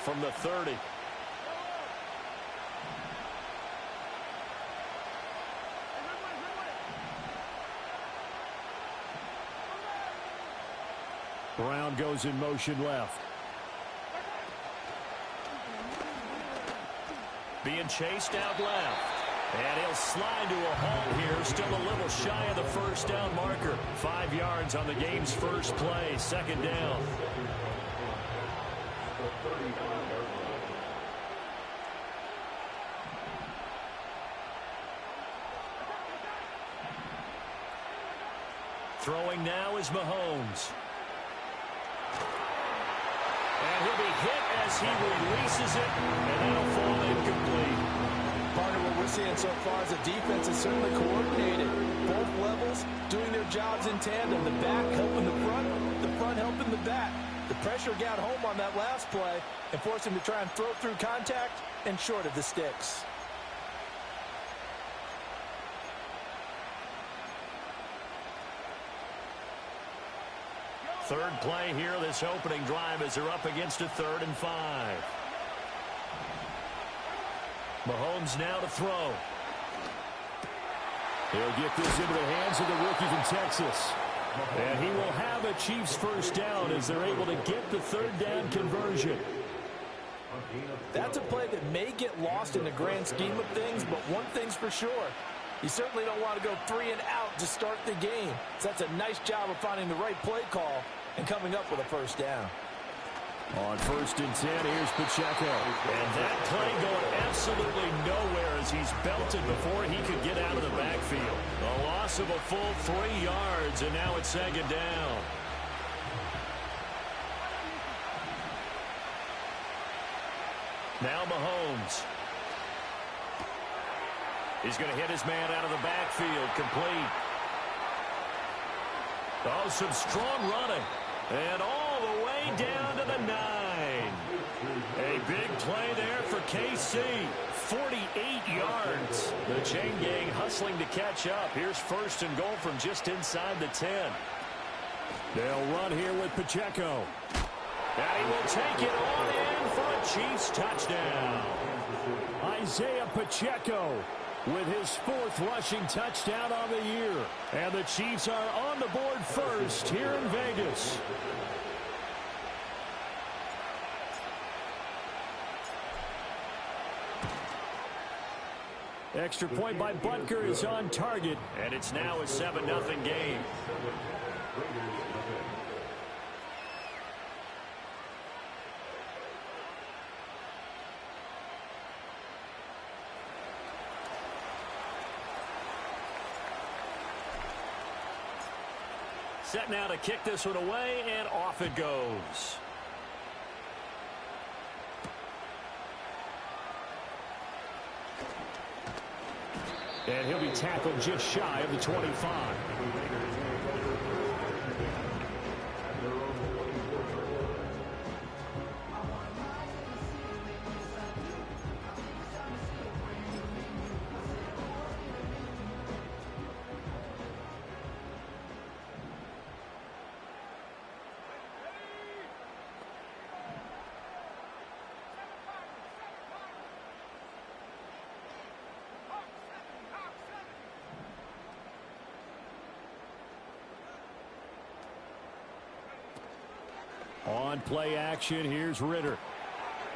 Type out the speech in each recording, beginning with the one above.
from the 30. Brown goes in motion left. Being chased out left. And he'll slide to a halt here, still a little shy of the first down marker. 5 yards on the game's first play, second down. Throwing now is Mahomes. And he'll be hit as he releases it, and that'll fall incomplete. Partner, what we're seeing so far is the defense is certainly coordinated. Both levels doing their jobs in tandem. The back helping the front helping the back. The pressure got home on that last play and forced him to try and throw through contact and short of the sticks. Third play here, this opening drive as they're up against a 3rd and 5. Mahomes now to throw. He'll get this into the hands of the rookie from Texas. And he will have a Chiefs first down as they're able to get the 3rd down conversion. That's a play that may get lost in the grand scheme of things, but one thing's for sure. You certainly don't want to go 3 and out to start the game. So that's a nice job of finding the right play call and coming up with a first down. On 1st and 10, here's Pacheco. And that play going absolutely nowhere as he's belted before he could get out of the backfield. A loss of a full 3 yards, and now it's second down. Now Mahomes. He's going to hit his man out of the backfield, complete. Oh, some strong running. And all the way down to the 9. A big play there for KC. 48 yards. The chain gang hustling to catch up. Here's 1st and goal from just inside the 10. They'll run here with Pacheco. And he will take it on in for a Chiefs touchdown. Isaiah Pacheco with his 4th rushing touchdown on the year. And the Chiefs are on the board first here in Vegas. Extra point by Butker is on target. And it's now a 7-0 game. Set now to kick this one away, and off it goes. And he'll be tackled just shy of the 25. On play action, here's Ritter.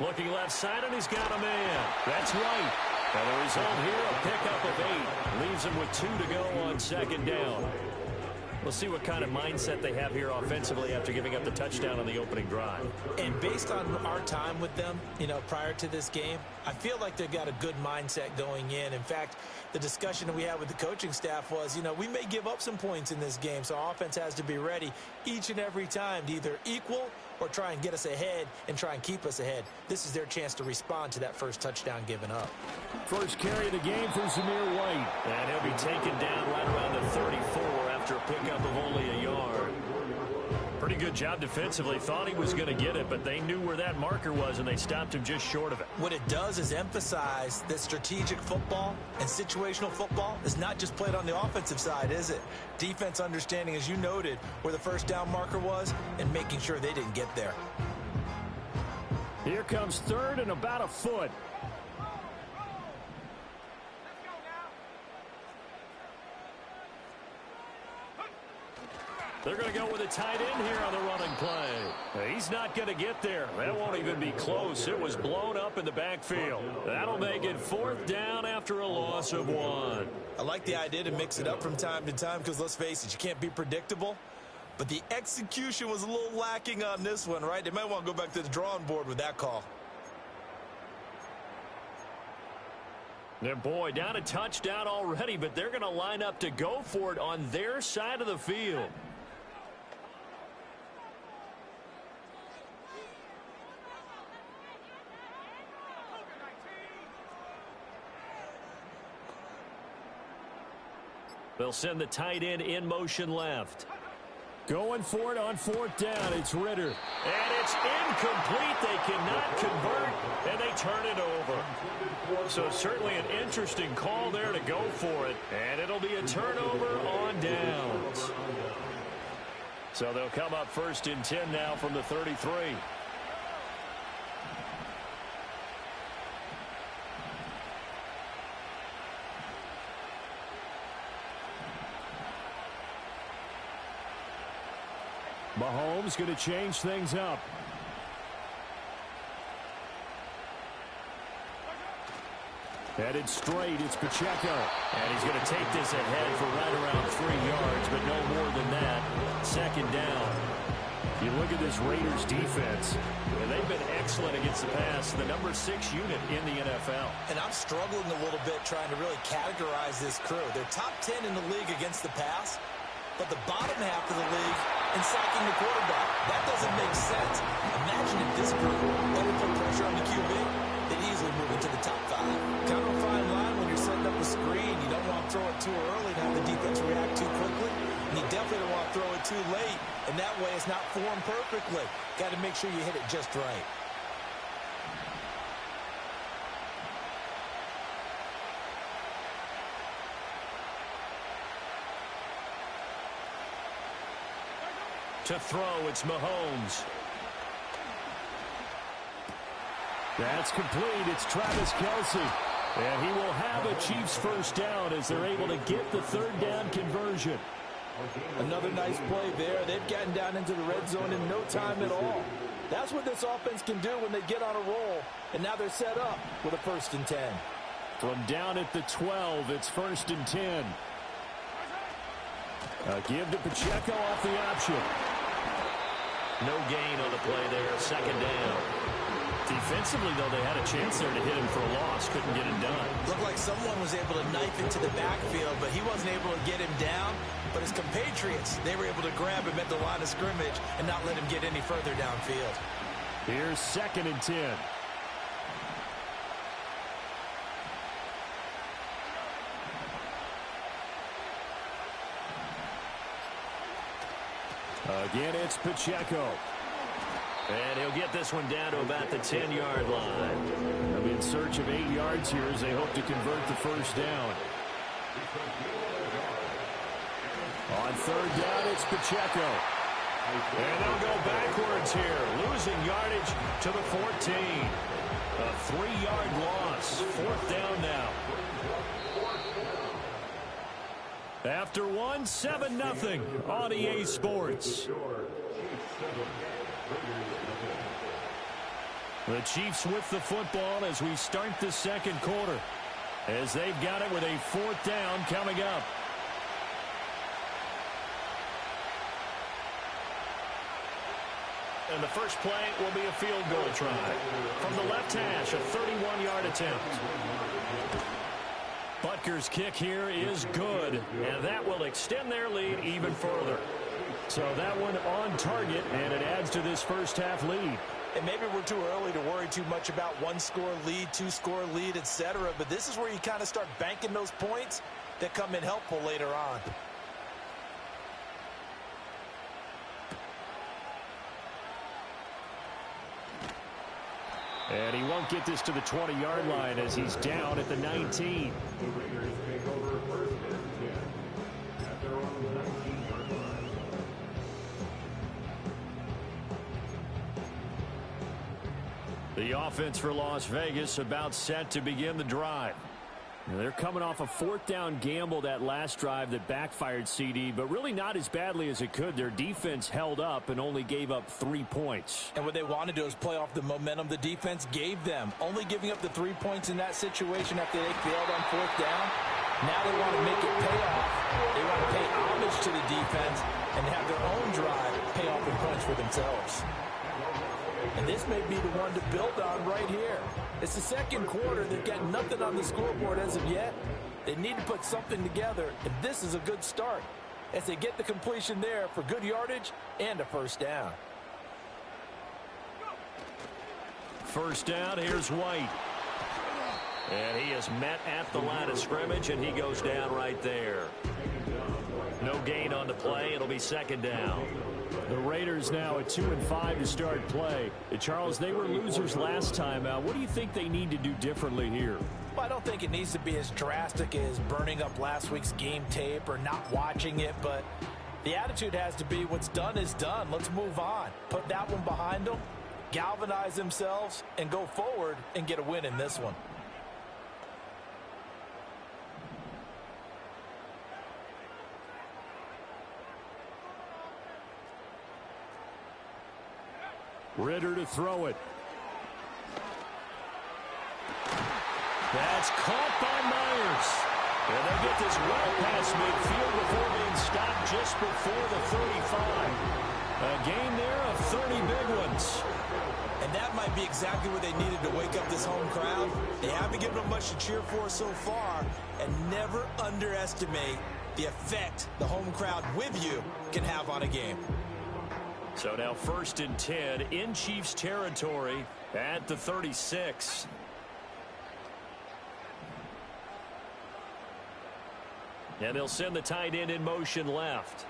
Looking left side, and he's got a man. That's right. And the result here, a pickup of 8. Leaves him with 2 to go on 2nd down. We'll see what kind of mindset they have here offensively after giving up the touchdown on the opening drive. And based on our time with them, prior to this game, I feel like they've got a good mindset going in. In fact, the discussion that we had with the coaching staff was, we may give up some points in this game, so our offense has to be ready each and every time to either equal or try and get us ahead and try and keep us ahead. This is their chance to respond to that first touchdown given up. First carry of the game for Zamir White. And he'll be taken down right around the 34 after a pickup of only a yard. Pretty good job defensively. Thought he was going to get it, but they knew where that marker was, and they stopped him just short of it. What it does is emphasize that strategic football and situational football is not just played on the offensive side, is it? Defense understanding, as you noted, where the first down marker was and making sure they didn't get there. Here comes third and about a foot. They're going to go with a tight end here on the running play. He's not going to get there. That won't even be close. It was blown up in the backfield. That'll make it 4th down after a loss of 1. I like the idea to mix it up from time to time because, let's face it, you can't be predictable. But the execution was a little lacking on this one, right? They might want to go back to the drawing board with that call. And boy, down a touchdown already, but they're going to line up to go for it on their side of the field. They'll send the tight end in motion left. Going for it on 4th down. It's Ritter. And it's incomplete. They cannot convert, and they turn it over. So certainly an interesting call there to go for it. And it'll be a turnover on downs. So they'll come up 1st and 10 now from the 33. Mahomes going to change things up. Headed straight, it's Pacheco. And he's going to take this ahead for right around 3 yards, but no more than that. 2nd down. You look at this Raiders defense. And they've been excellent against the pass, the number 6 unit in the NFL. And I'm struggling a little bit trying to really categorize this crew. They're top 10 in the league against the pass, but the bottom half of the league in sacking the quarterback. That doesn't make sense. Imagine if this group let it put pressure on the QB. They'd easily move into the top 5. Kind of a fine line when you're setting up a screen. You don't want to throw it too early and have the defense react too quickly. And you definitely don't want to throw it too late. And that way it's not formed perfectly. Got to make sure you hit it just right. To throw, it's Mahomes. That's complete. It's Travis Kelce. And he will have a Chiefs 1st down as they're able to get the 3rd down conversion. Another nice play there. They've gotten down into the red zone in no time at all. That's what this offense can do when they get on a roll. And now they're set up with a 1st and 10. From down at the 12, it's 1st and 10. A give to Pacheco off the option. No gain on the play there. 2nd down. Defensively, though, they had a chance there to hit him for a loss. Couldn't get it done. Looked like someone was able to knife into the backfield, but he wasn't able to get him down. But his compatriots, they were able to grab him at the line of scrimmage and not let him get any further downfield. Here's 2nd and 10. Again, it's Pacheco. And he'll get this one down to about the 10-yard line. They'll be in search of 8 yards here as they hope to convert the 1st down. On 3rd down, it's Pacheco. And they'll go backwards here, losing yardage to the 14. A 3-yard loss. 4th down now. After 1, 7-0 on EA Sports. The Chiefs with the football as we start the 2nd quarter, as they've got it with a 4th down coming up. And the first play will be a field goal try. From the left hash, a 31-yard attempt. Butker's kick here is good, and that will extend their lead even further. So that one on target, and it adds to this first half lead. And maybe we're too early to worry too much about 1-score lead, 2-score lead, etc. But this is where you kind of start banking those points that come in helpful later on. And he won't get this to the 20-yard line as he's down at the 19. The offense for Las Vegas about set to begin the drive. They're coming off a fourth down gamble that last drive that backfired, CD, but really not as badly as it could. Their defense held up and only gave up 3 points. And what they want to do is play off the momentum the defense gave them. Only giving up the 3 points in that situation after they failed on fourth down. Now they want to make it pay off. They want to pay homage to the defense and have their own drive pay off in points for themselves. And this may be the one to build on right here. It's the second quarter. They've got nothing on the scoreboard as of yet. They need to put something together, and this is a good start as they get the completion there for good yardage and a first down. First down, here's White. And he is met at the line of scrimmage, and he goes down right there. No gain on the play. It'll be second down. The Raiders now at 2-5 to start play. Charles, they were losers last time out. What do you think they need to do differently here? Well, I don't think it needs to be as drastic as burning up last week's game tape or not watching it, but the attitude has to be what's done is done. Let's move on. Put that one behind them, galvanize themselves, and go forward and get a win in this one. Ritter to throw it. That's caught by Myers. And they get this well past midfield before being stopped just before the 35. A gain there of 30 big ones. And that might be exactly what they needed to wake up this home crowd. They haven't given them much to cheer for so far. And never underestimate the effect the home crowd with you can have on a game. So now 1st and 10 in Chiefs territory at the 36. And they'll send the tight end in motion left.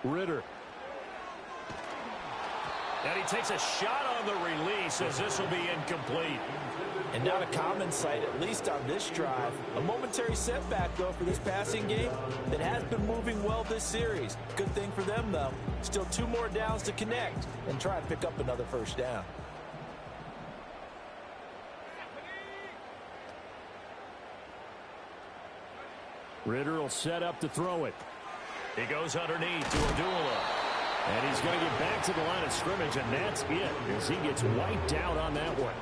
Ritter. And he takes a shot on the release as this will be incomplete. And not a common sight, at least on this drive. A momentary setback, though, for this passing game that has been moving well this series. Good thing for them, though. Still 2 more downs to connect and try and pick up another first down. Ritter will set up to throw it. He goes underneath to Abdullah. And he's going to get back to the line of scrimmage, and that's it as he gets wiped out on that one.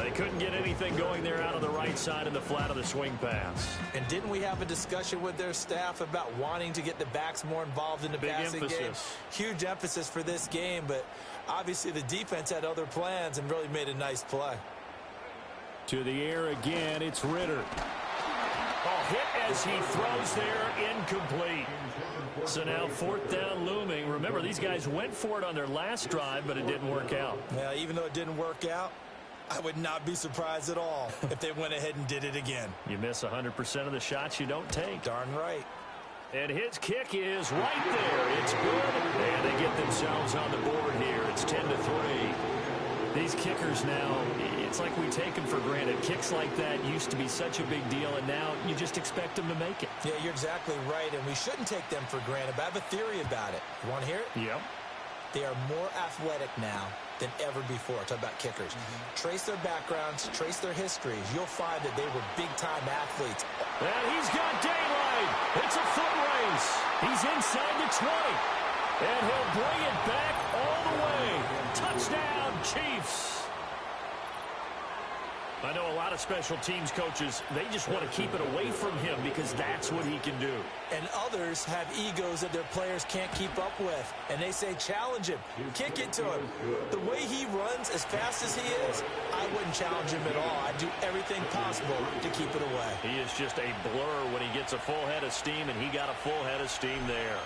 They couldn't get anything going there out on the right side in the flat of the swing pass. And didn't we have a discussion with their staff about wanting to get the backs more involved in the passing game? Huge emphasis for this game, but obviously the defense had other plans and really made a nice play. To the air again, it's Ritter. Oh, hit as he throws there, incomplete. So now 4th down looming. Remember, these guys went for it on their last drive, but it didn't work out. Yeah, even though it didn't work out, I would not be surprised at all if they went ahead and did it again. You miss 100% of the shots you don't take. Darn right. And his kick is right there. It's good. And they get themselves on the board here. It's 10-3. These kickers now, it's like we take them for granted. Kicks like that used to be such a big deal, and now you just expect them to make it. Yeah, you're exactly right, and we shouldn't take them for granted. But I have a theory about it. You want to hear it? Yep. They are more athletic now than ever before. Talk about kickers. Trace their backgrounds, trace their histories. You'll find that they were big-time athletes. And he's got daylight. It's a foot race. He's inside the 20. And he'll bring it back all the way. Touchdown, Chiefs. I know a lot of special teams coaches, they just want to keep it away from him because that's what he can do. And others have egos that their players can't keep up with. And they say, challenge him, kick it to him. The way he runs as fast as he is, I wouldn't challenge him at all. I'd do everything possible to keep it away. He is just a blur when he gets a full head of steam, and he got a full head of steam there.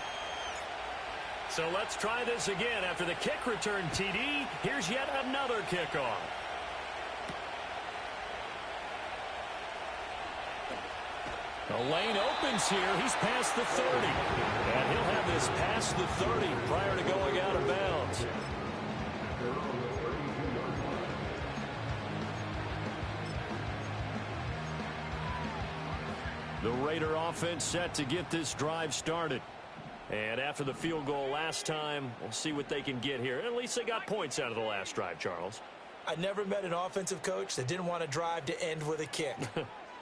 So let's try this again. After the kick return TD, here's yet another kickoff. The lane opens here. He's past the 30. And he'll have this past the 30 prior to going out of bounds. The Raider offense set to get this drive started. And after the field goal last time, we'll see what they can get here. At least they got points out of the last drive, Charles. I never met an offensive coach that didn't want to drive to end with a kick.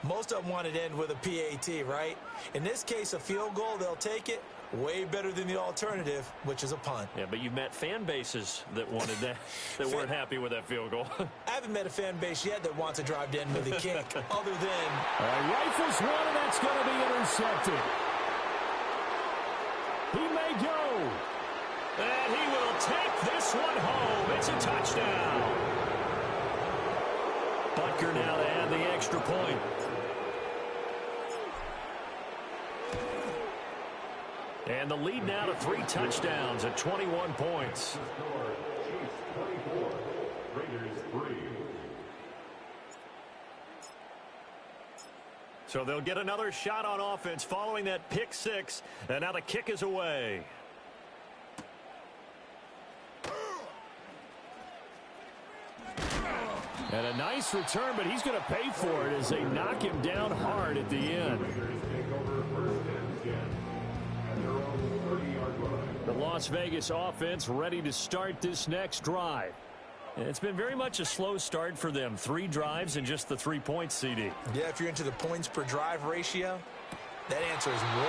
Most of them wanted to end with a PAT, right? In this case, a field goal, they'll take it. Way better than the alternative, which is a punt. Yeah, but you met fan bases that wanted that, that weren't happy with that field goal. I haven't met a fan base yet that wants to drive to end with a kick, other than... Rifles one, and that's going to be intercepted. He may go. And he will take this one home. It's a touchdown. Butker now to add the extra point. And the lead now to 3 touchdowns at 21 points. So they'll get another shot on offense following that pick 6. And now the kick is away. And a nice return, but he's going to pay for it as they knock him down hard at the end. The Las Vegas offense ready to start this next drive. And it's been very much a slow start for them. 3 drives and just the 3 points, CD. Yeah, if you're into the points per drive ratio, that answer is 1.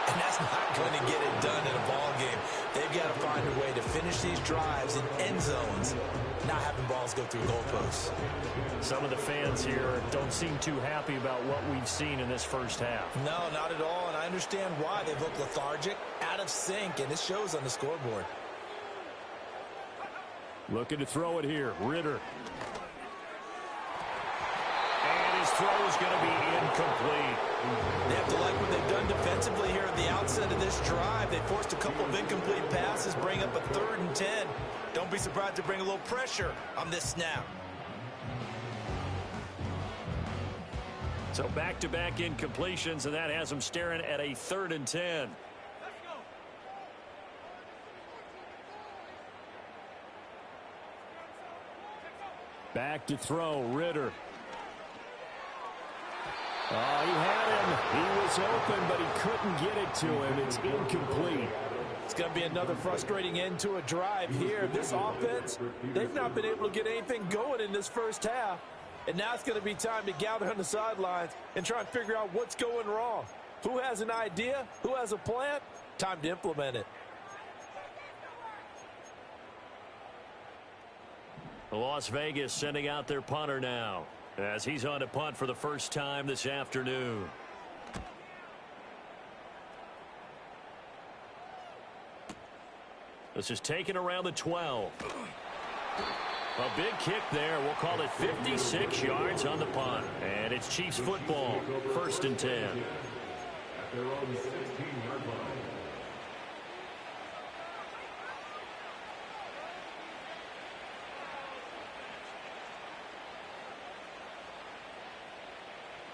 And that's not going to get it done in a ball game. They've got to find a way to finish these drives in end zones, not having balls go through goalposts. Some of the fans here don't seem too happy about what we've seen in this first half. No, not at all, and I understand why. They've looked lethargic, out of sync, and it shows on the scoreboard. Looking to throw it here. Ritter. And his throw is going to be incomplete. They have to like what they've done defensively here at the outset of this drive. They forced a couple of incomplete passes, bring up a 3rd and 10. Don't be surprised to bring a little pressure on this snap. So back-to-back incompletions, and that has them staring at a 3rd and 10. Back to throw. Ritter. Oh, he had him. He was open, but he couldn't get it to him. It's incomplete. It's going to be another frustrating end to a drive here. This offense, they've not been able to get anything going in this first half. And now it's going to be time to gather on the sidelines and try and figure out what's going wrong. Who has an idea? Who has a plan? Time to implement it. Las Vegas sending out their punter now, as he's on to punt for the first time this afternoon. This is taken around the 12. A big kick there. We'll call it 56 yards on the punt. And it's Chiefs football. 1st and 10.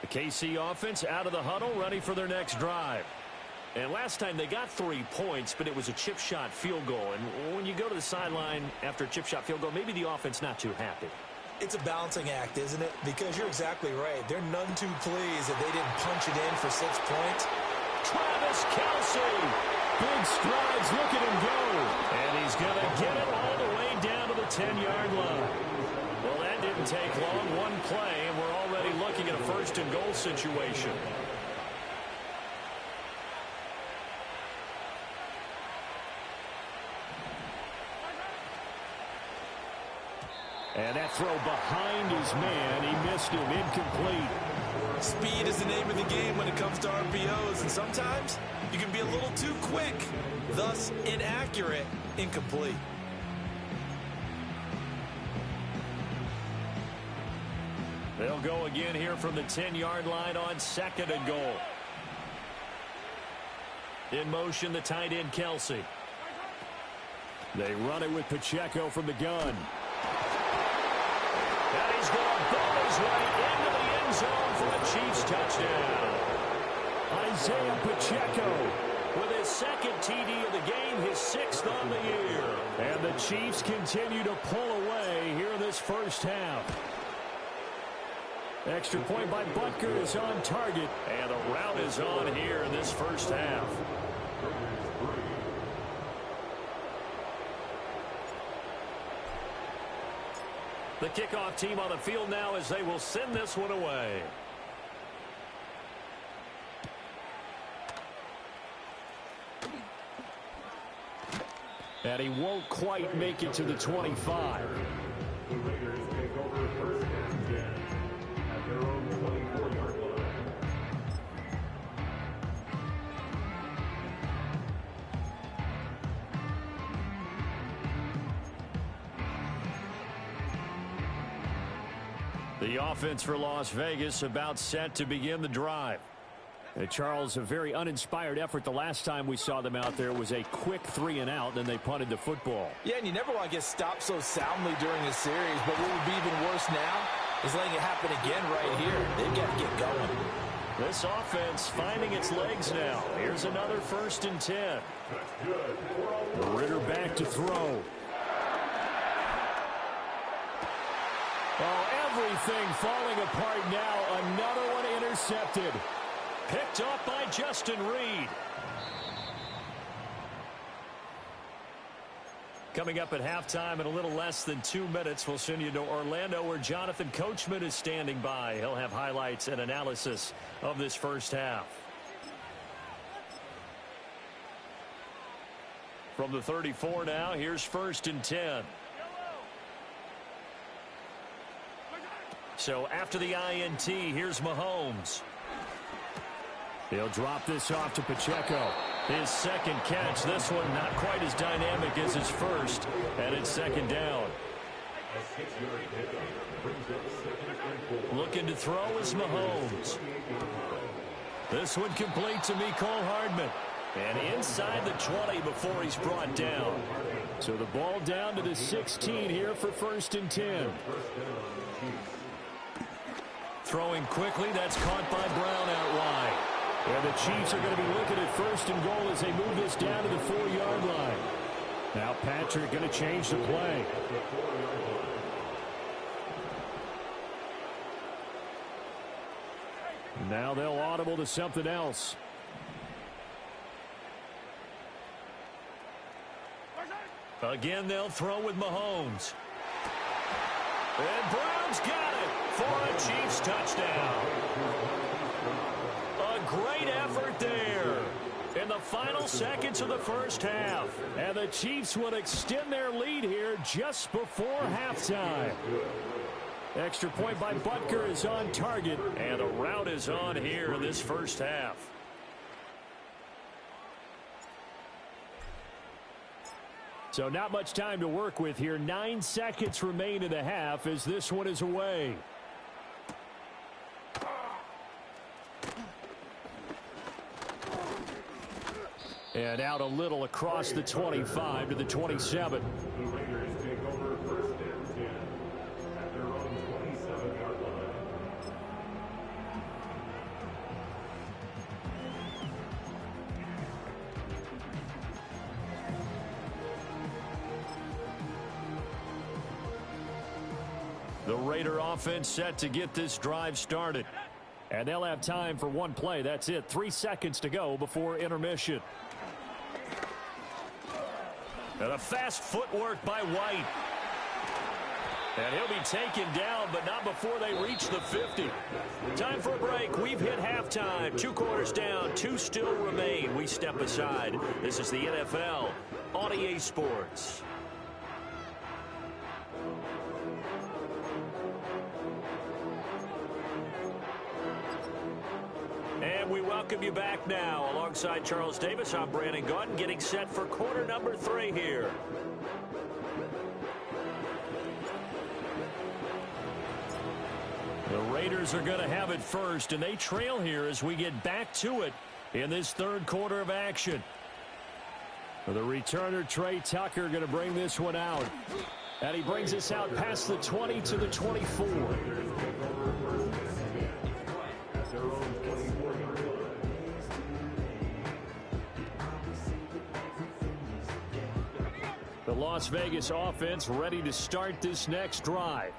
The KC offense out of the huddle, ready for their next drive. And last time they got 3 points, but it was a chip shot field goal. And when you go to the sideline after a chip shot field goal, maybe the offense not too happy. It's a balancing act, isn't it? Because you're exactly right. They're none too pleased that they didn't punch it in for 6 points. Travis Kelce. Big strides. Look at him go. And he's going to get it all the way down to the 10-yard line. Well, that didn't take long. 1 play, and we're already looking at a 1st and goal situation. And that throw behind his man. He missed him. Incomplete. Speed is the name of the game when it comes to RPOs, and sometimes you can be a little too quick, thus inaccurate, incomplete. They'll go again here from the 10-yard line on 2nd and goal. In motion, the tight end, Kelce. They run it with Pacheco from the gun. And he's going to ball his way into the end zone for a Chiefs touchdown. Isaiah Pacheco with his 2nd TD of the game, his 6th on the year. And the Chiefs continue to pull away here in this first half. Extra point by Butker is on target. And the route is on here in this first half. The kickoff team on the field now as they will send this one away. And he won't quite make it to the 25. The Raiders take over first and 10 at their own 24-yard line. The offense for Las Vegas about set to begin the drive. Charles, a very uninspired effort the last time we saw them out there. It was a quick 3-and-out, then they punted the football. Yeah, and you never want to get stopped so soundly during a series, but what would be even worse now is letting it happen again right here. They've got to get going. This offense finding its legs now. Here's another 1st and 10. Ritter back to throw. Oh, everything falling apart now. Another one intercepted. Picked up by Justin Reed. Coming up at halftime in a little less than 2 minutes, we'll send you to Orlando where Jonathan Coachman is standing by. He'll have highlights and analysis of this first half. From the 34 now, here's 1st and 10. So after the INT, here's Mahomes. They'll drop this off to Pacheco. His second catch. This one not quite as dynamic as his first. And it's 2nd down. Looking to throw is Mahomes. This one complete to Mecole Hardman. And inside the 20 before he's brought down. So the ball down to the 16 here for 1st and 10. Throwing quickly. That's caught by Brown out wide. And the Chiefs are going to be looking at 1st and goal as they move this down to the 4-yard line. Now Patrick going to change the play. Now they'll audible to something else. Again, they'll throw with Mahomes. And Brown's got it for a Chiefs touchdown. A great effort there in the final seconds of the first half. And the Chiefs will extend their lead here just before halftime. Extra point by Butker is on target. And the route is on here in this first half. So not much time to work with here. 9 seconds remain in the half as this one is away. And out a little across the 25 to the 27. The Raiders take over 1st and 10 at their own 27-yard line. The Raider offense set to get this drive started. And they'll have time for one play. That's it. 3 seconds to go before intermission. And a fast footwork by White. And he'll be taken down, but not before they reach the 50. Time for a break. We've hit halftime. 2 quarters down. 2 still remain. We step aside. This is the NFL on EA Sports. And we welcome you back now. Alongside Charles Davis, I'm Brandon Gaudin, getting set for quarter number 3 here. The Raiders are going to have it first, and they trail here as we get back to it in this 3rd quarter of action. The returner, Trey Tucker, going to bring this one out. And he brings us out past the 20 to the 24. The Las Vegas offense ready to start this next drive.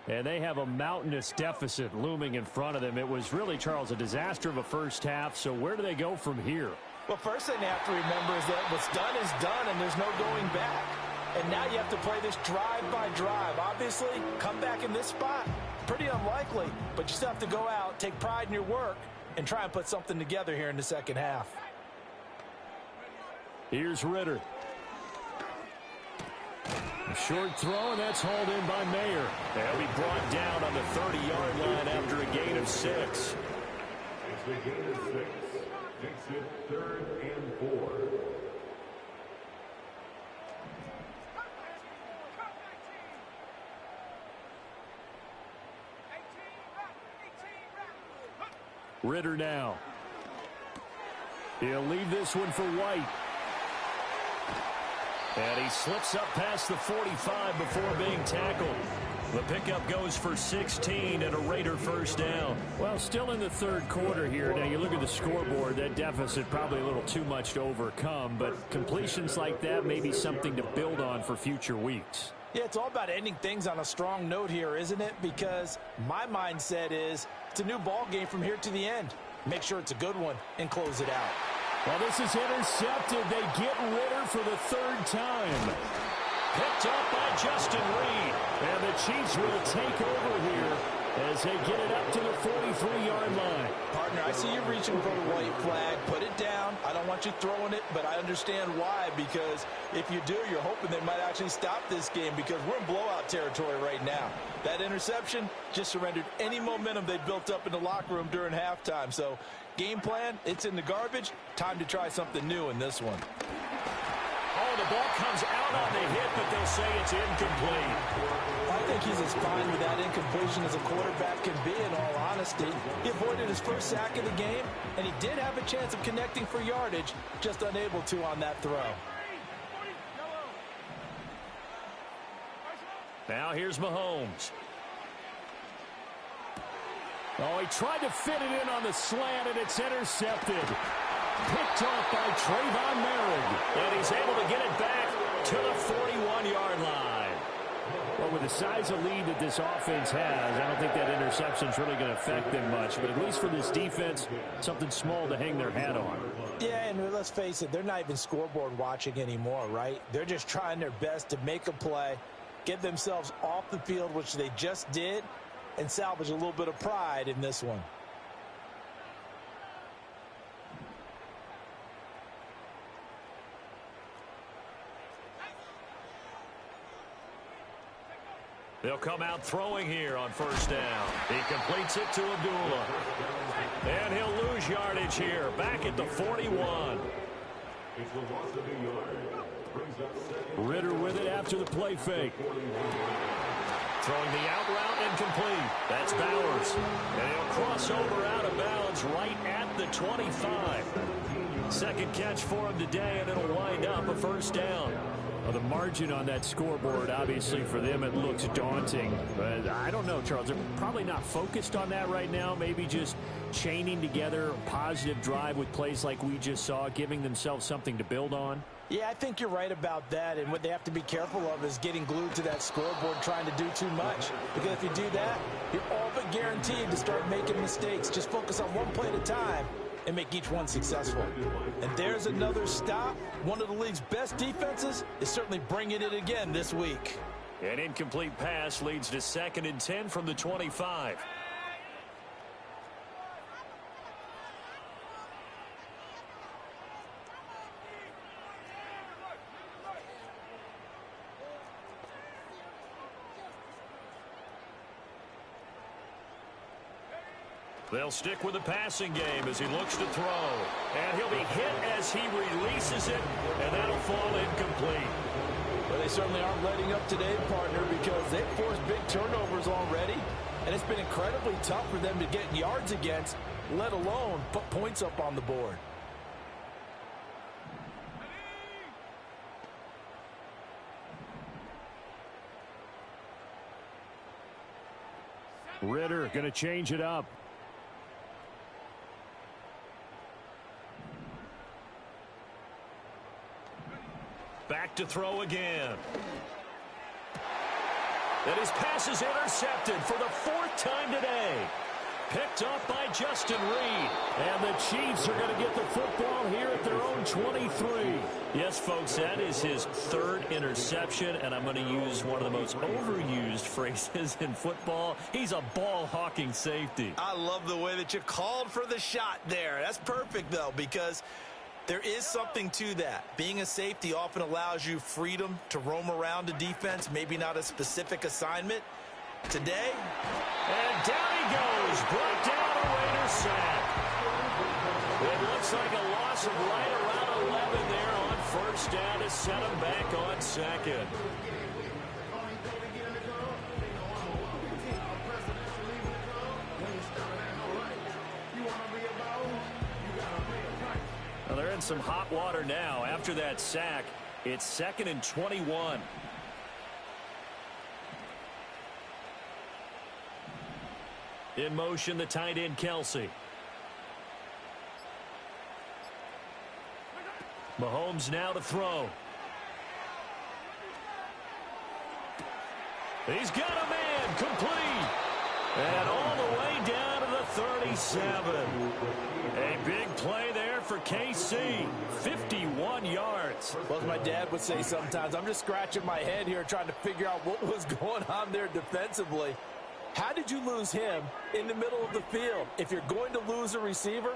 And they have a mountainous deficit looming in front of them. It was really, Charles, a disaster of a first half. So where do they go from here? Well, first thing they have to remember is that what's done is done, and there's no going back. And now you have to play this drive by drive. Obviously, come back in this spot, pretty unlikely, but you still have to go out, take pride in your work, and try and put something together here in the second half. Here's Ritter. A short throw, and that's hauled in by Mayer. They'll be brought down on the 30-yard line after a gain of 6. It's a gain of 6. Makes it 3rd and 4. Ritter now. He'll leave this one for White. And he slips up past the 45 before being tackled. The pickup goes for 16 and a Raider first down. Well, still in the third quarter here. Now, you look at the scoreboard, that deficit probably a little too much to overcome, but completions like that may be something to build on for future weeks. Yeah, it's all about ending things on a strong note here, isn't it? Because my mindset is it's a new ball game from here to the end. Make sure it's a good one and close it out. Well, this is intercepted. They get Ritter for the third time. Picked up by Justin Reed. And the Chiefs will take over here as they get it up to the 43-yard line. Partner, I see you reaching for the white flag. Put it down. I don't want you throwing it, but I understand why. Because if you do, you're hoping they might actually stop this game because we're in blowout territory right now. That interception just surrendered any momentum they built up in the locker room during halftime. So game plan, it's in the garbage. Time to try something new in this one. Oh, the ball comes out on the hit, but they'll say it's incomplete. I think he's as fine with that incompletion as a quarterback can be, in all honesty. He avoided his first sack of the game, and he did have a chance of connecting for yardage, just unable to on that throw. Now here's Mahomes. Oh, he tried to fit it in on the slant, and it's intercepted. Picked off by Trayvon Merrick. And he's able to get it back to the 41-yard line. Well, with the size of lead that this offense has, I don't think that interception is really going to affect them much. But at least for this defense, something small to hang their hat on. Yeah, and let's face it, they're not even scoreboard watching anymore, right? They're just trying their best to make a play, get themselves off the field, which they just did, and salvage a little bit of pride in this one. They'll come out throwing here on first down. He completes it to Abdullah. And he'll lose yardage here, back at the 41. Ritter with it after the play fake. Throwing the out route incomplete. That's Bowers. And he'll cross over out of bounds right at the 25. Second catch for him today, and it'll wind up a first down. Well, the margin on that scoreboard, obviously, for them, it looks daunting. But I don't know, Charles. They're probably not focused on that right now. Maybe just chaining together a positive drive with plays like we just saw, giving themselves something to build on. Yeah, I think you're right about that. And what they have to be careful of is getting glued to that scoreboard, trying to do too much. Because if you do that, you're all but guaranteed to start making mistakes. Just focus on one play at a time and make each one successful. And there's another stop. One of the league's best defenses is certainly bringing it again this week. An incomplete pass leads to 2nd and 10 from the 25. They'll stick with the passing game as he looks to throw. And he'll be hit as he releases it, and that'll fall incomplete. Well, they certainly aren't letting up today, partner, because they've forced big turnovers already, and it's been incredibly tough for them to get yards against, let alone put points up on the board. Ritter going to change it up. Back to throw again. And his pass is intercepted for the 4th time today. Picked up by Justin Reed. And the Chiefs are going to get the football here at their own 23. Yes, folks, that is his third interception, and I'm going to use one of the most overused phrases in football. He's a ball-hawking safety. I love the way that you called for the shot there. That's perfect, though, because there is something to that. Being a safety often allows you freedom to roam around a defense, maybe not a specific assignment. Today, and down he goes, brought down a Raider sack. It looks like a loss of right around 11 there on first down to set him back on second. Well, they're in some hot water now. After that sack, it's 2nd and 21. In motion, the tight end, Kelsey. Mahomes now to throw. He's got a man, complete. And all the way down to the 37. A big play there for KC. 51 yards. well, as my dad would say sometimes, I'm just scratching my head here trying to figure out what was going on there defensively. How did you lose him in the middle of the field? If you're going to lose a receiver,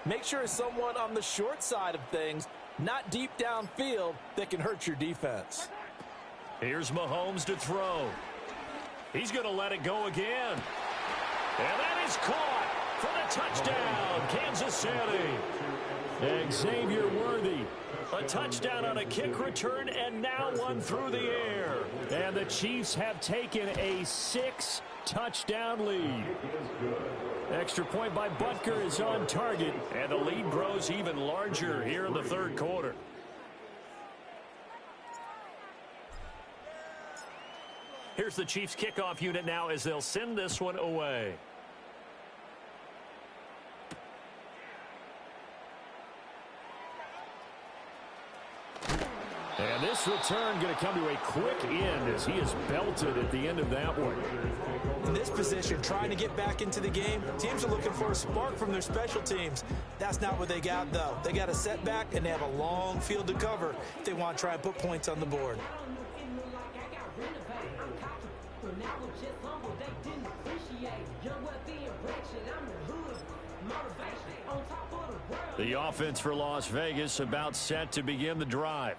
make sure it's someone on the short side of things, not deep downfield, that can hurt your defense. Here's Mahomes to throw. He's going to let it go again. And that is caught for the touchdown, Kansas City. Xavier Worthy. A touchdown on a kick return, and now one through the air. And the Chiefs have taken a 6-touchdown lead. Extra point by Butker is on target, and the lead grows even larger here in the third quarter. Here's the Chiefs kickoff unit now as they'll send this one away. And this return going to come to a quick end as he is belted at the end of that one. In this position, trying to get back into the game, teams are looking for a spark from their special teams. That's not what they got, though. They got a setback, and they have a long field to cover if they want to try and put points on the board. The offense for Las Vegas about set to begin the drive.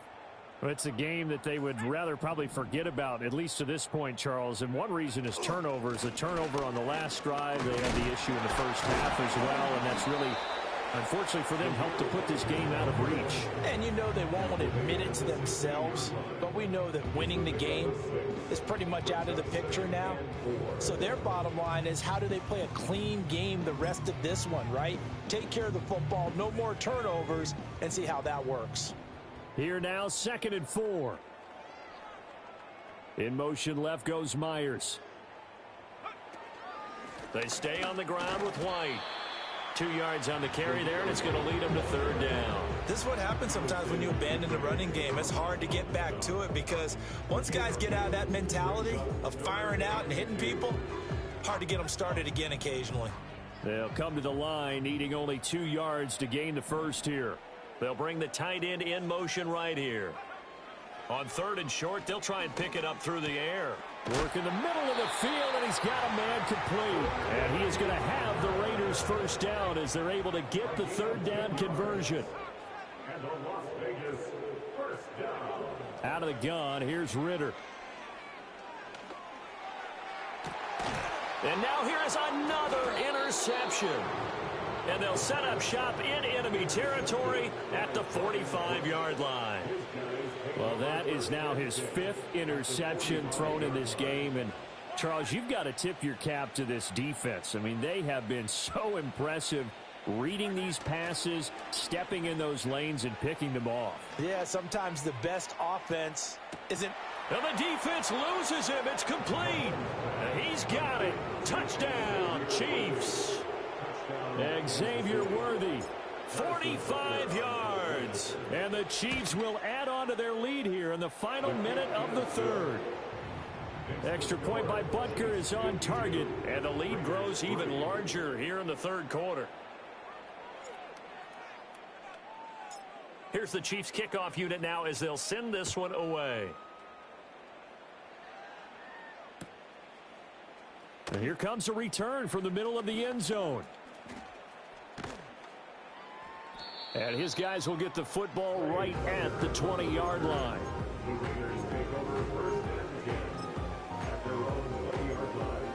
It's a game that they would rather probably forget about, at least to this point, Charles. And one reason is turnovers. A turnover on the last drive. They had the issue in the first half as well, and that's really, unfortunately for them, helped to put this game out of reach. And you know they won't admit it to themselves, but we know that winning the game is pretty much out of the picture now. So their bottom line is, how do they play a clean game the rest of this one, right? Take care of the football, no more turnovers, and see how that works. Here now, 2nd and 4. In motion left goes Myers. They stay on the ground with White. 2 yards on the carry there, and it's going to lead them to third down. This is what happens sometimes when you abandon the running game. It's hard to get back to it because once guys get out of that mentality of firing out and hitting people, hard to get them started again occasionally. They'll come to the line, needing only 2 yards to gain the first here. They'll bring the tight end in motion right here. On 3rd and short, they'll try and pick it up through the air. Work in the middle of the field, and he's got a man complete. And he is going to have the Raiders first down as they're able to get the third down conversion. And the Las Vegas first down. Out of the gun, here's Ritter. And now here is another interception. And they'll set up shop in enemy territory at the 45-yard line. Well, that is now his 5th interception thrown in this game. And, Charles, you've got to tip your cap to this defense. I mean, they have been so impressive reading these passes, stepping in those lanes, and picking them off. Yeah, sometimes the best offense isn't. And the defense loses him. It's complete. He's got it. Touchdown, Chiefs. Xavier Worthy, 45 yards. And the Chiefs will add on to their lead here in the final minute of the third. Extra point by Butker is on target. And the lead grows even larger here in the third quarter. Here's the Chiefs kickoff unit now as they'll send this one away. And here comes a return from the middle of the end zone. And his guys will get the football right at the 20-yard line. The Raiders take over first and again at their own 20-yard line.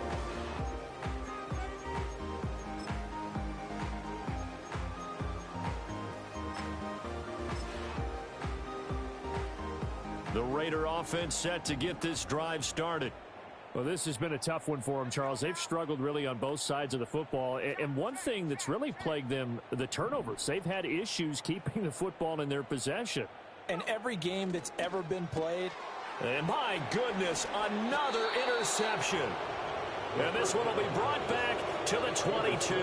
The Raider offense set to get this drive started. Well, this has been a tough one for them, Charles. They've struggled really on both sides of the football. And one thing that's really plagued them, the turnovers. They've had issues keeping the football in their possession. And every game that's ever been played. And my goodness, another interception. And this one will be brought back to the 22.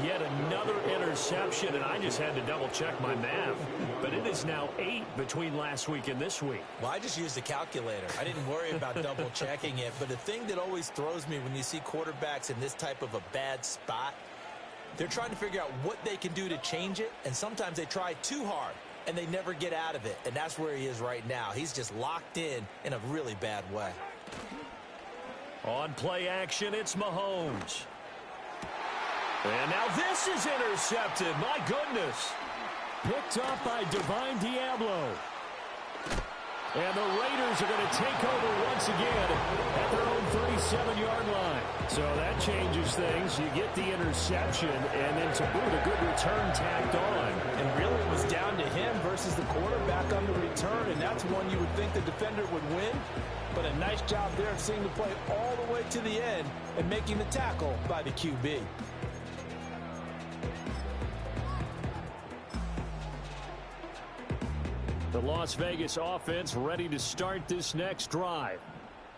Yet another interception, and I just had to double-check my math. But it is now 8 between last week and this week. Well, I just used a calculator. I didn't worry about double-checking it. But the thing that always throws me when you see quarterbacks in this type of a bad spot, they're trying to figure out what they can do to change it, and sometimes they try too hard, and they never get out of it. And that's where he is right now. He's just locked in a really bad way. On play action, it's Mahomes. And now this is intercepted. My goodness. Picked off by Divine Diablo. And the Raiders are going to take over once again at their own 37-yard line. So that changes things. You get the interception, and then to boot, a good return tacked on. And really it was down to him versus the quarterback on the return, and that's one you would think the defender would win. But a nice job there of seeing the play all the way to the end and making the tackle by the QB. The Las Vegas offense ready to start this next drive.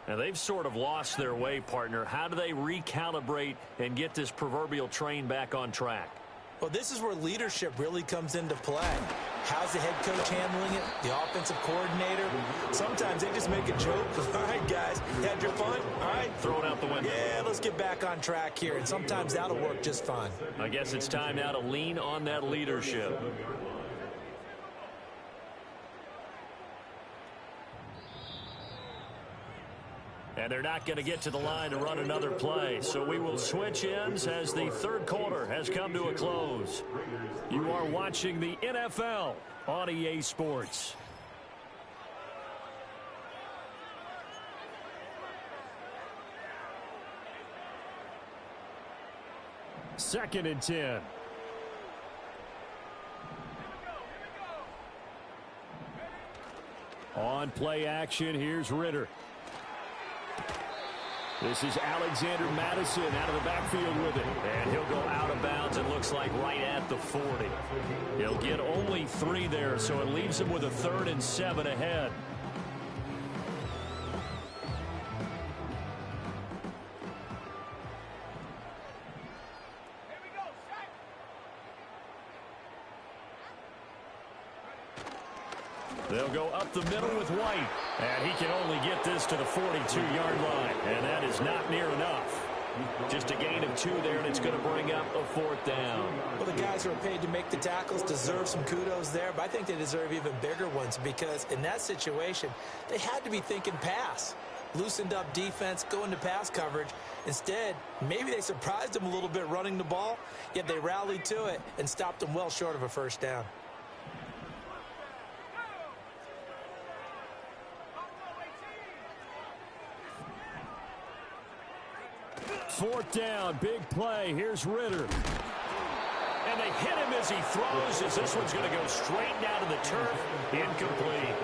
Now they've sort of lost their way, partner. How do they recalibrate and get this proverbial train back on track? Well, this is where leadership really comes into play. How's the head coach handling it? The offensive coordinator? Sometimes they just make a joke. All right, guys, had your fun? All right. Throw it out the window. Yeah, let's get back on track here. And sometimes that'll work just fine. I guess it's time now to lean on that leadership. And they're not going to get to the line to run another play. So we will switch ends as the third quarter has come to a close. You are watching the NFL on EA Sports. Second and 10. On play action, here's Ritter. This is Alexander Madison out of the backfield with it. And he'll go out of bounds, it looks like, right at the 40. He'll get only 3 there, so it leaves him with a 3rd and 7 ahead. They'll go up the middle with White. And he can only get this to the 42-yard line. And that is not near enough. Just a gain of 2 there, and it's going to bring up a 4th down. Well, the guys who are paid to make the tackles deserve some kudos there, but I think they deserve even bigger ones because in that situation, they had to be thinking pass. Loosened up defense, go into pass coverage. Instead, maybe they surprised them a little bit running the ball, yet they rallied to it and stopped them well short of a 1st down. Fourth down, big play. Here's Ritter. And they hit him as he throws, as this one's going to go straight down to the turf. Incomplete.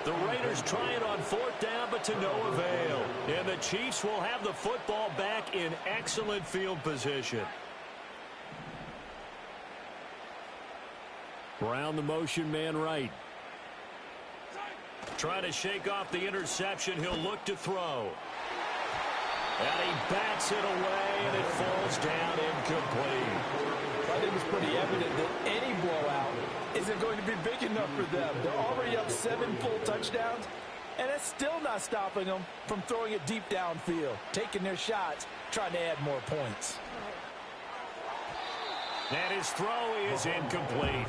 The Raiders try it on 4th down, but to no avail. And the Chiefs will have the football back in excellent field position. Brown the motion man right. Trying to shake off the interception. He'll look to throw. And he bats it away, and it falls down incomplete. I think it's pretty evident that any blowout isn't going to be big enough for them. They're already up 7 full touchdowns. And it's still not stopping them from throwing it deep downfield, taking their shots, trying to add more points. And his throw is incomplete.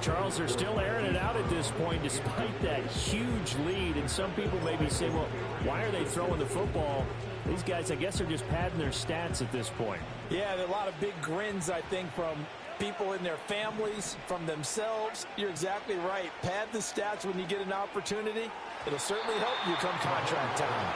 Charles, they're still airing it out at this point despite that huge lead. And some people may be saying, well, why are they throwing the football? These guys, I guess, are just padding their stats at this point. Yeah, there are a lot of big grins, I think, from people in their families, from themselves. You're exactly right. Pad the stats when you get an opportunity. It'll certainly help you come contract time.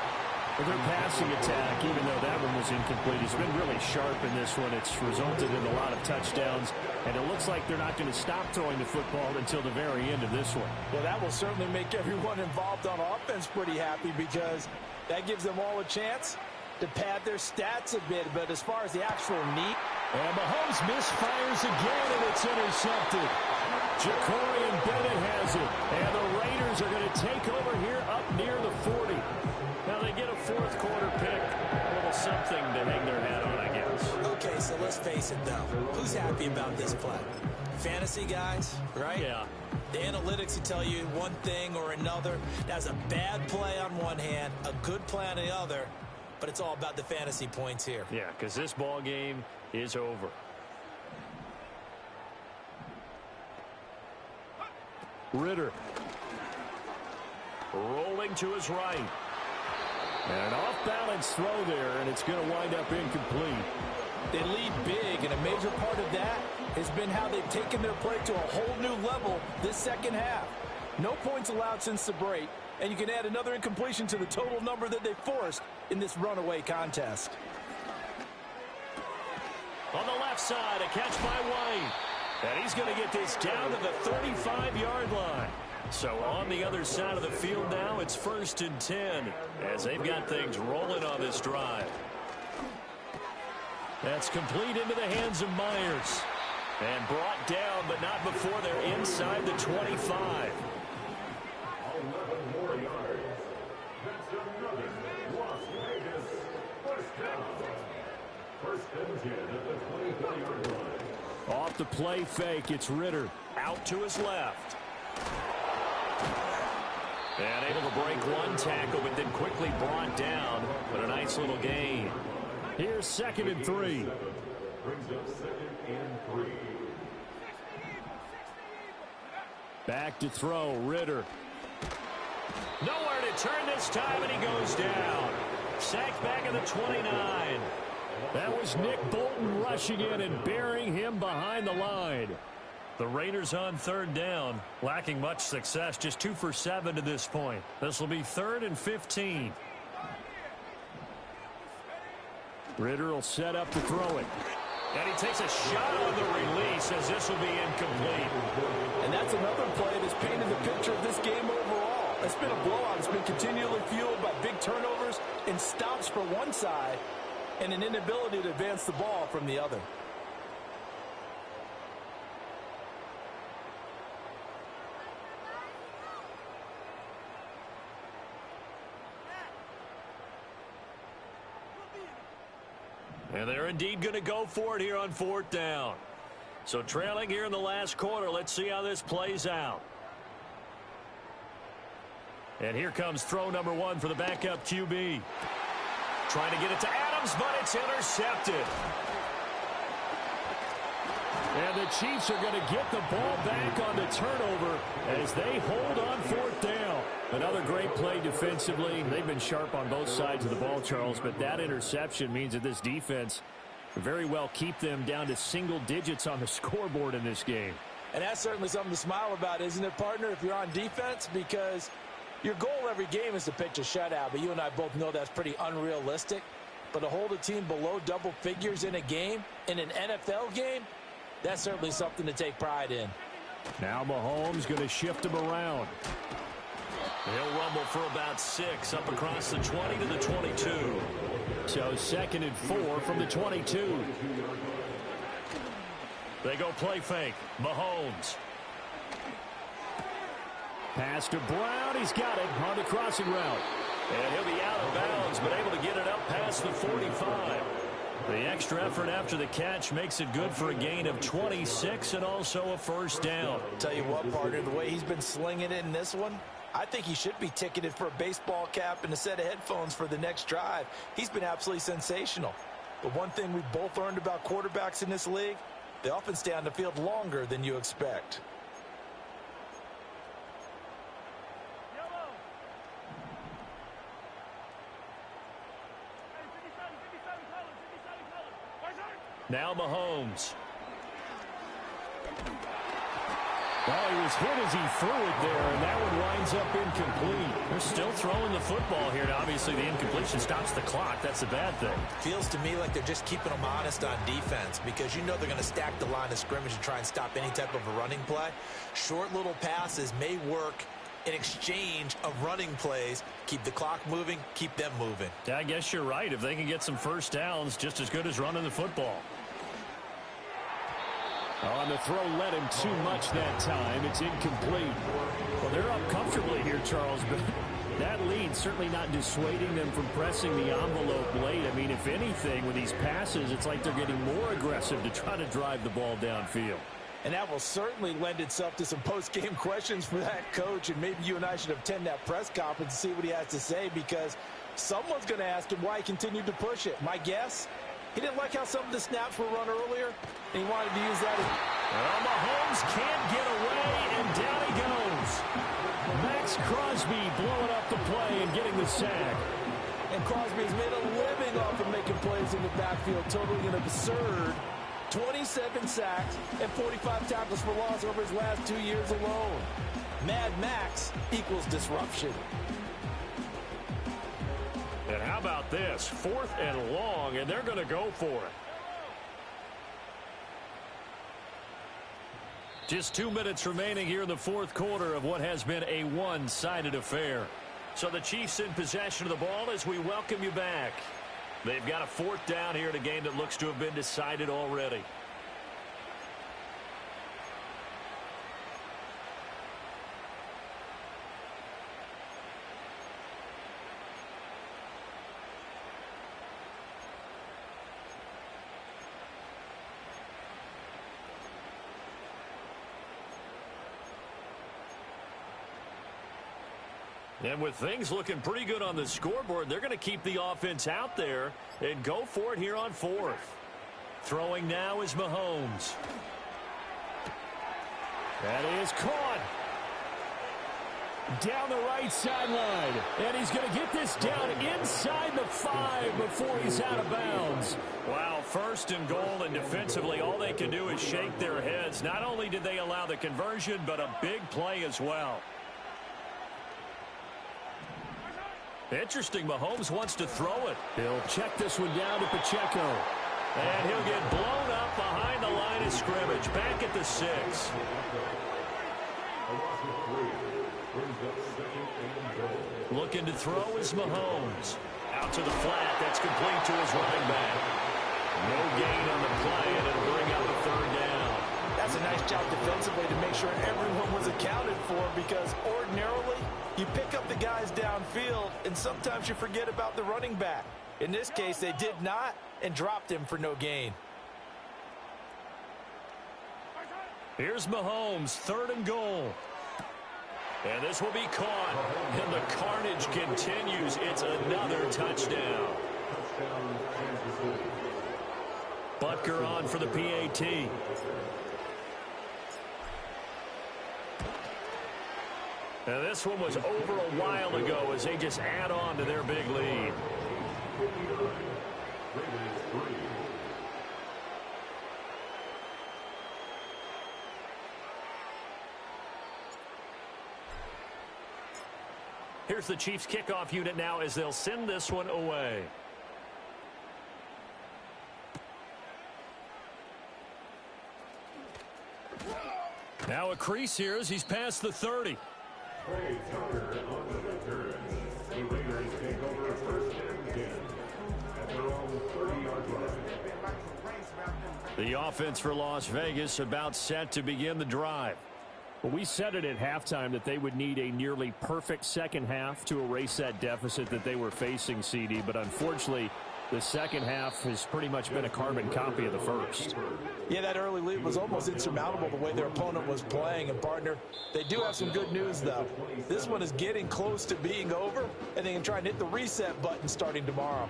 But their passing attack, even though that one was incomplete, has been really sharp in this one. It's resulted in a lot of touchdowns, and it looks like they're not going to stop throwing the football until the very end of this one. Well, that will certainly make everyone involved on offense pretty happy because that gives them all a chance to pad their stats a bit. But as far as the actual need... And Mahomes misfires again, and it's intercepted. Ja'Cory Bennett has it, and the Raiders are going to take over here up near the 40. Now they get a fourth quarter pick, a little something to hang their hat on, I guess. Okay, so let's face it, though. Who's happy about this play? Fantasy guys, right? Yeah. The analytics will tell you one thing or another. That's a bad play on one hand, a good play on the other, but it's all about the fantasy points here. Yeah, because this ball game is over. Ritter. Rolling to his right. And an off-balance throw there, and it's going to wind up incomplete. They lead big, and a major part of that has been how they've taken their play to a whole new level this second half. No points allowed since the break, and you can add another incompletion to the total number that they forced in this runaway contest. On the left side, a catch by White. And he's going to get this down to the 35-yard line. So on the other side of the field now, it's 1st and 10 as they've got things rolling on this drive. That's complete into the hands of Myers. And brought down, but not before they're inside the 25. 11 more yards. That's another Las Vegas first down. 1st and 10 at the 24-yard line. Off the play fake, it's Ritter. Out to his left. And able to break one tackle, but then quickly brought down. But a nice little gain. Here's 2nd and 3. Brings up 2nd and 3. Back to throw, Ritter. Nowhere to turn this time, and he goes down. Sacked back at the 29. That was Nick Bolton rushing in and burying him behind the line. The Raiders on 3rd down, lacking much success, just 2 for 7 to this point. This will be 3rd and 15. Ritter will set up to throw it. And he takes a shot on the release as this will be incomplete. And that's another play that's painted the picture of this game overall. It's been a blowout. It's been continually fueled by big turnovers and stops for one side and an inability to advance the ball from the other. And they're indeed going to go for it here on 4th down. So trailing here in the last quarter, let's see how this plays out. And here comes throw number 1 for the backup QB. Trying to get it to Adams, but it's intercepted. And the Chiefs are going to get the ball back on the turnover as they hold on 4th down. Another great play defensively. They've been sharp on both sides of the ball, Charles, but that interception means that this defense very well keep them down to single digits on the scoreboard in this game. And that's certainly something to smile about, isn't it, partner, if you're on defense? Because your goal every game is to pitch a shutout, but you and I both know that's pretty unrealistic. But to hold a team below double figures in a game, in an NFL game, that's certainly something to take pride in. Now Mahomes going to shift him around. He'll rumble for about 6 up across the 20 to the 22. So 2nd and 4 from the 22. They go play fake. Mahomes. Pass to Brown. He's got it on the crossing route. And he'll be out of bounds, but able to get it up past the 45. The extra effort after the catch makes it good for a gain of 26 and also a 1st down. Tell you what, partner, the way he's been slinging it in this one, I think he should be ticketed for a baseball cap and a set of headphones for the next drive. He's been absolutely sensational. But one thing we've both learned about quarterbacks in this league, they often stay on the field longer than you expect. Now Mahomes. Well, he was hit as he threw it there, and that one winds up incomplete. They're still throwing the football here, and obviously the incompletion stops the clock. That's a bad thing. Feels to me like they're just keeping them honest on defense because you know they're going to stack the line of scrimmage and try and stop any type of a running play. Short little passes may work in exchange of running plays. Keep the clock moving, keep them moving. Yeah, I guess you're right. If they can get some first downs, just as good as running the football. On the throw, led him too much that time. It's incomplete. Well, they're up comfortably here, Charles, but that lead certainly not dissuading them from pressing the envelope late. I mean, if anything, with these passes, it's like they're getting more aggressive to try to drive the ball downfield. And that will certainly lend itself to some post-game questions for that coach, and maybe you and I should attend that press conference and see what he has to say, because someone's going to ask him why he continued to push it. My guess? He didn't like how some of the snaps were run earlier, and he wanted to use that. Well, Mahomes can't get away, and down he goes. Max Crosby blowing up the play and getting the sack. And Crosby has made a living off of making plays in the backfield, totaling an absurd 27 sacks and 45 tackles for loss over his last 2 years alone. Mad Max equals disruption. And how about this? 4th and long, and they're going to go for it. Just 2 minutes remaining here in the 4th quarter of what has been a one-sided affair. So the Chiefs in possession of the ball as we welcome you back. They've got a 4th down here in a game that looks to have been decided already. And with things looking pretty good on the scoreboard, they're going to keep the offense out there and go for it here on 4th. Throwing now is Mahomes. That is caught. Down the right sideline. And he's going to get this down inside the 5 before he's out of bounds. Wow, 1st and goal, and defensively all they can do is shake their heads. Not only did they allow the conversion, but a big play as well. Interesting, Mahomes wants to throw it. He'll check this one down to Pacheco. And he'll get blown up behind the line of scrimmage. Back at the 6. Looking to throw is Mahomes. Out to the flat. That's complete to his running back. No gain on the play, and it'll bring up a 3rd down. That's a nice job defensively to make sure everyone was accounted for, because ordinarily you pick up the guys downfield and sometimes you forget about the running back. In this case, they did not and dropped him for no gain. Here's Mahomes, 3rd and goal. And this will be caught. And the carnage continues. It's another touchdown. Butker on for the PAT. Now this one was over a while ago as they just add on to their big lead. Here's the Chiefs kickoff unit now as they'll send this one away. Now a crease here as he's past the 30. The Raiders take over 1st and 10 at their own 30-yard line. The offense for Las Vegas about set to begin the drive. Well, we said it at halftime that they would need a nearly perfect second half to erase that deficit that they were facing, CD. But unfortunately, The second half has pretty much been a carbon copy of the first. Yeah, that early lead was almost insurmountable the way their opponent was playing. And, partner, they do have some good news, though. This one is getting close to being over, and they can try and hit the reset button starting tomorrow.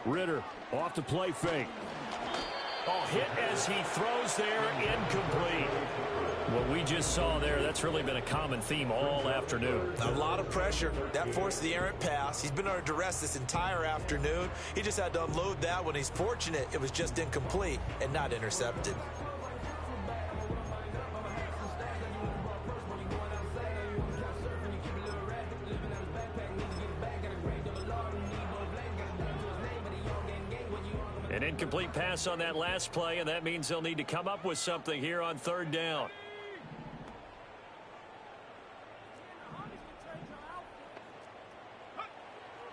Ritter off to play fake. Oh, hit as he throws there, incomplete. What we just saw there, that's really been a common theme all afternoon. A lot of pressure. That forced the errant pass. He's been under duress this entire afternoon. He just had to unload that one. He's fortunate it was just incomplete and not intercepted. An incomplete pass on that last play, and that means they'll need to come up with something here on third down.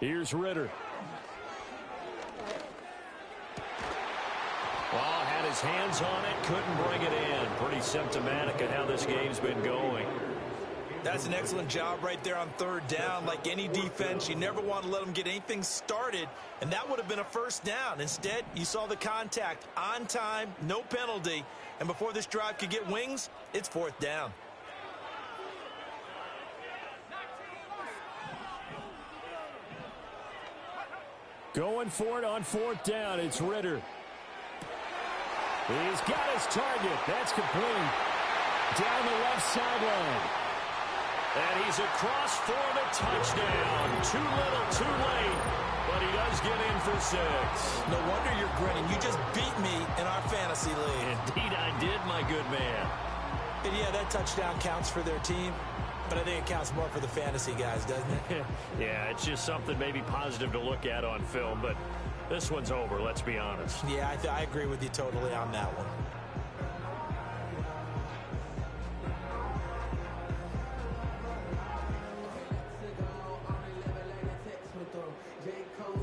Here's Ritter. Well, had his hands on it, couldn't bring it in. Pretty symptomatic of how this game's been going. That's an excellent job right there on third down. Like any defense, you never want to let them get anything started, and that would have been a first down. Instead, you saw the contact on time, no penalty, and before this drive could get wings, it's fourth down. Going for it on fourth down. It's Ritter. He's got his target. That's complete. Down the left sideline. And he's across for the touchdown. Too little, too late, but he does get in for 6. No wonder you're grinning. You just beat me in our fantasy league. Indeed I did, my good man. And yeah, that touchdown counts for their team, but I think it counts more for the fantasy guys, doesn't it? Yeah, it's just something maybe positive to look at on film, but this one's over, let's be honest. Yeah, I agree with you totally on that one.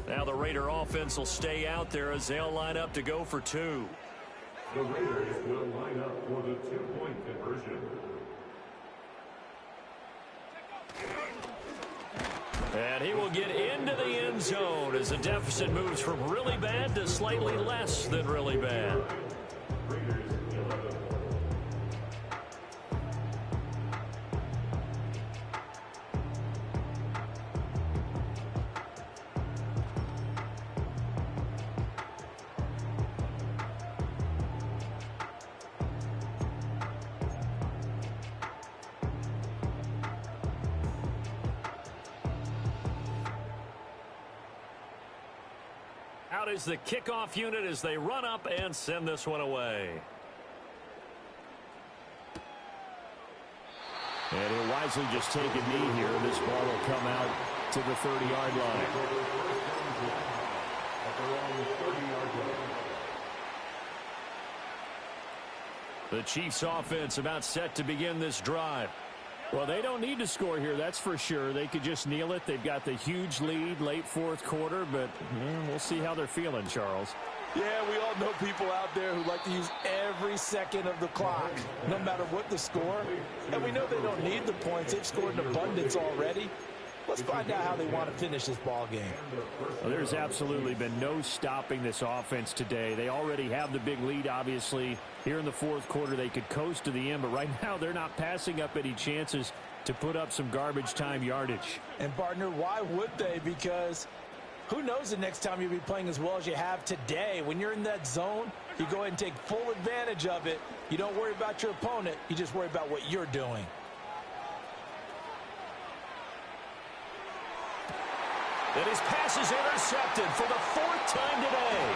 Now the Raider offense will stay out there as they'll line up to go for 2. The Raiders will line up for the 2-point conversion. And he will get into the end zone as the deficit moves from really bad to slightly less than really bad. Raiders 11. Out is the kickoff unit as they run up and send this one away. And he'll wisely just take a knee here. This ball will come out to the 30-yard line. The Chiefs offense about set to begin this drive. Well, they don't need to score here, that's for sure. They could just kneel it. They've got the huge lead late fourth quarter, but we'll see how they're feeling, Charles. Yeah, we all know people out there who like to use every second of the clock, no matter what the score. And we know they don't need the points. They've scored in abundance already. Let's find out how they want to finish this ball game. Well, there's absolutely been no stopping this offense today. They already have the big lead, obviously. Here in the fourth quarter, they could coast to the end, but right now they're not passing up any chances to put up some garbage time yardage. And, partner, why would they? Because who knows the next time you'll be playing as well as you have today. When you're in that zone, you go ahead and take full advantage of it. You don't worry about your opponent. You just worry about what you're doing. And his pass is intercepted for the 4th time today.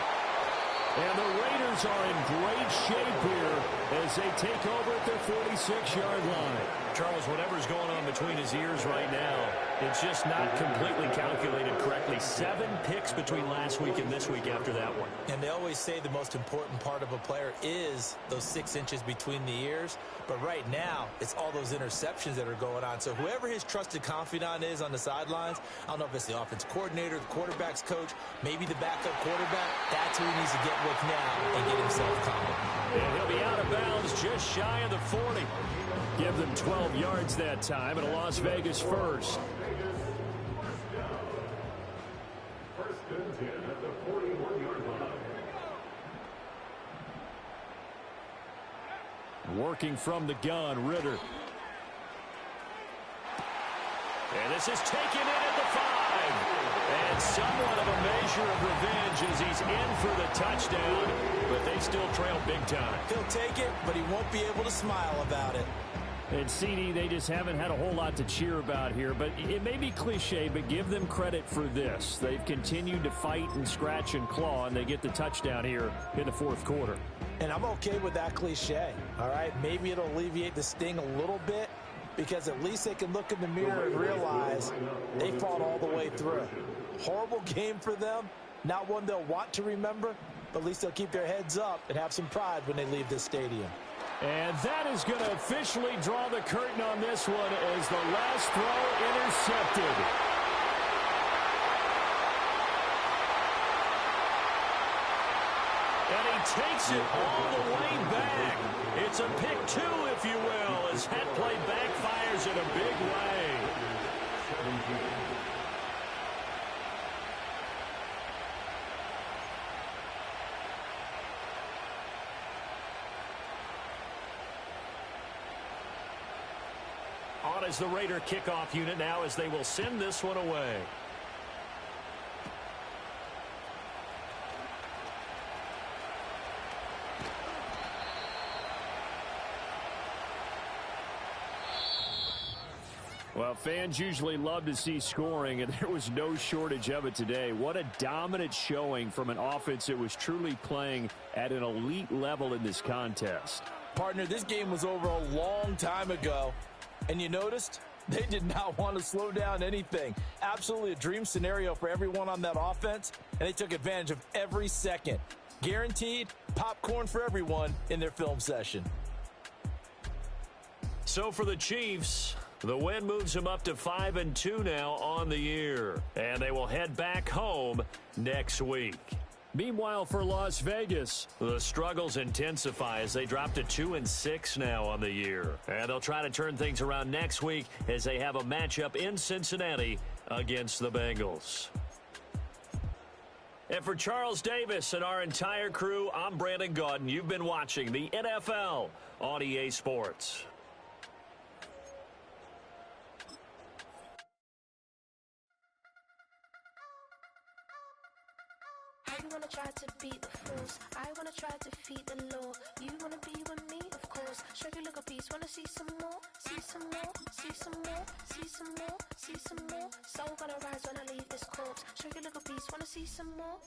And the Raiders are in great shape here as they take over at their 46-yard line. Charles, whatever's going on between his ears right now, It's just not completely calculated correctly. 7 picks between last week and this week after that one. And they always say the most important part of a player is those 6 inches between the ears. But right now, it's all those interceptions that are going on. So whoever his trusted confidant is on the sidelines, I don't know if it's the offense coordinator, the quarterback's coach, maybe the backup quarterback, that's who he needs to get with now and get himself calm. And he'll be out of bounds just shy of the 40. Give them 12 yards that time and a Las Vegas first. First and 10 at the 41-yard line. Working from the gun, Ritter. And this is taken in at the 5. And somewhat of a measure of revenge as he's in for the touchdown, but they still trail big time. He'll take it, but he won't be able to smile about it. And CD, they just haven't had a whole lot to cheer about here, but it may be cliche, but give them credit for this. They've continued to fight and scratch and claw, and they get the touchdown here in the fourth quarter. And I'm okay with that cliche, all right? Maybe it'll alleviate the sting a little bit, because at least they can look in the mirror and realize they fought all the way through. Horrible game for them, not one they'll want to remember, but at least they'll keep their heads up and have some pride when they leave this stadium. And that is going to officially draw the curtain on this one as the last throw intercepted. And he takes it all the way back. It's a pick 2, if you will, as that play backfires in a big way. On as the Raider kickoff unit now as they will send this one away. Well, fans usually love to see scoring, and there was no shortage of it today. What a dominant showing from an offense that was truly playing at an elite level in this contest. Partner, this game was over a long time ago. And you noticed they did not want to slow down anything. Absolutely a dream scenario for everyone on that offense, and they took advantage of every second. Guaranteed popcorn for everyone in their film session. So for the Chiefs, the win moves them up to 5-2 now on the year, and they will head back home next week. Meanwhile, for Las Vegas, the struggles intensify as they drop to 2-6 now on the year. And they'll try to turn things around next week as they have a matchup in Cincinnati against the Bengals. And for Charles Davis and our entire crew, I'm Brandon Gaudin. You've been watching the NFL on EA Sports. You wanna try to beat the force, I wanna try to defeat the law. You wanna be with me, of course. Show you look a piece, wanna see some more, see some more, see some more, see some more, see some more. Soul gonna rise when I leave this corpse. Show you look a piece, wanna see some more.